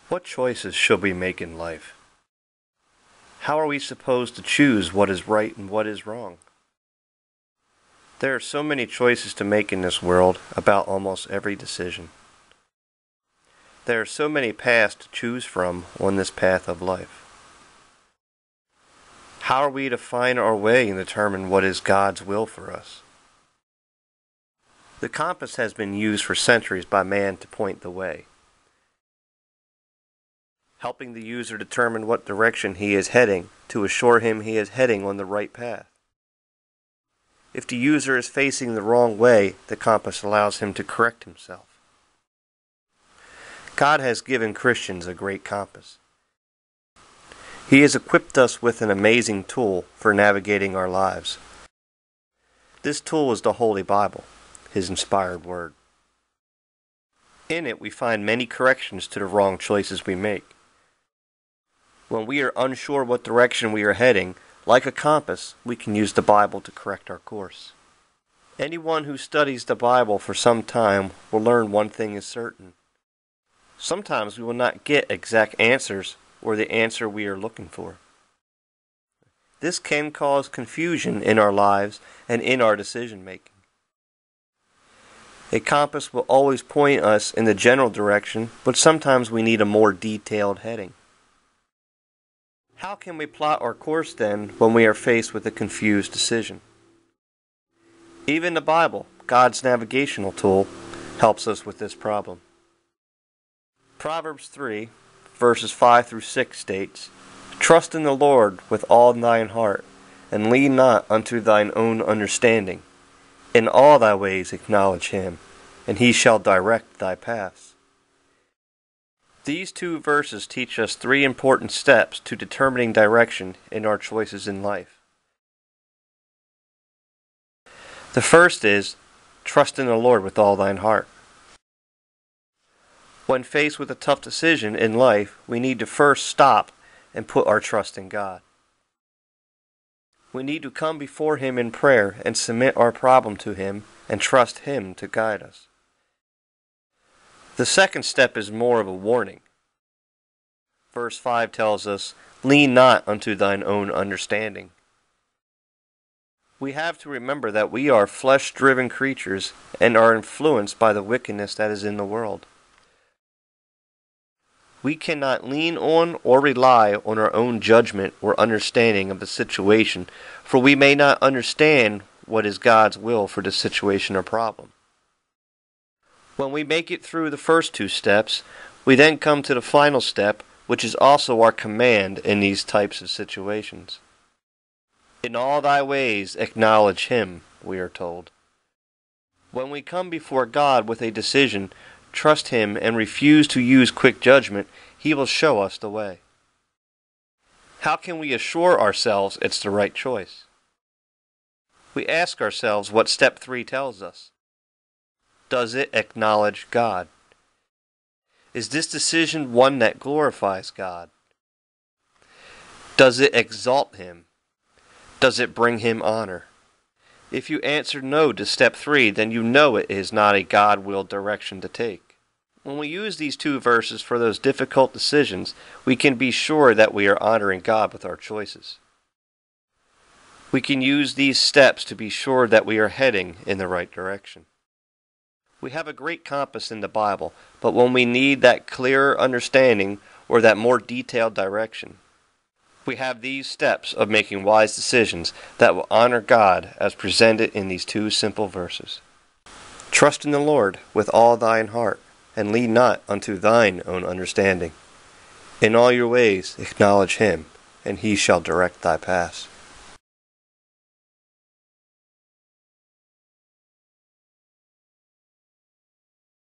What choices should we make in life? How are we supposed to choose what is right and what is wrong? There are so many choices to make in this world about almost every decision. There are so many paths to choose from on this path of life. How are we to find our way and determine what is God's will for us? The compass has been used for centuries by man to point the way, helping the user determine what direction he is heading to assure him he is heading on the right path. If the user is facing the wrong way, the compass allows him to correct himself. God has given Christians a great compass. He has equipped us with an amazing tool for navigating our lives. This tool is the Holy Bible, His inspired Word. In it we find many corrections to the wrong choices we make. When we are unsure what direction we are heading, like a compass, we can use the Bible to correct our course. Anyone who studies the Bible for some time will learn one thing is certain. Sometimes we will not get exact answers or the answer we are looking for. This can cause confusion in our lives and in our decision making. A compass will always point us in the general direction, but sometimes we need a more detailed heading. How can we plot our course then when we are faced with a confused decision? Even the Bible, God's navigational tool, helps us with this problem. Proverbs 3, verses 5 through 6 states, "Trust in the Lord with all thine heart, and lean not unto thine own understanding. In all thy ways acknowledge him, and he shall direct thy paths." These two verses teach us three important steps to determining direction in our choices in life. The first is, trust in the Lord with all thine heart. When faced with a tough decision in life, we need to first stop and put our trust in God. We need to come before Him in prayer and submit our problem to Him and trust Him to guide us. The second step is more of a warning. Verse 5 tells us, "Lean not unto thine own understanding." We have to remember that we are flesh-driven creatures and are influenced by the wickedness that is in the world. We cannot lean on or rely on our own judgment or understanding of the situation, for we may not understand what is God's will for the situation or problem. When we make it through the first two steps, we then come to the final step, which is also our command in these types of situations. "In all thy ways acknowledge him," we are told. When we come before God with a decision, trust him and refuse to use quick judgment, he will show us the way. How can we assure ourselves it's the right choice? We ask ourselves what step 3 tells us. Does it acknowledge God? Is this decision one that glorifies God? Does it exalt him? Does it bring him honor? If you answer no to step 3, then you know it is not a God-willed direction to take. When we use these two verses for those difficult decisions, we can be sure that we are honoring God with our choices. We can use these steps to be sure that we are heading in the right direction. We have a great compass in the Bible, but when we need that clearer understanding or that more detailed direction, we have these steps of making wise decisions that will honor God as presented in these two simple verses. Trust in the Lord with all thine heart, and lean not unto thine own understanding. In all your ways acknowledge him, and he shall direct thy paths.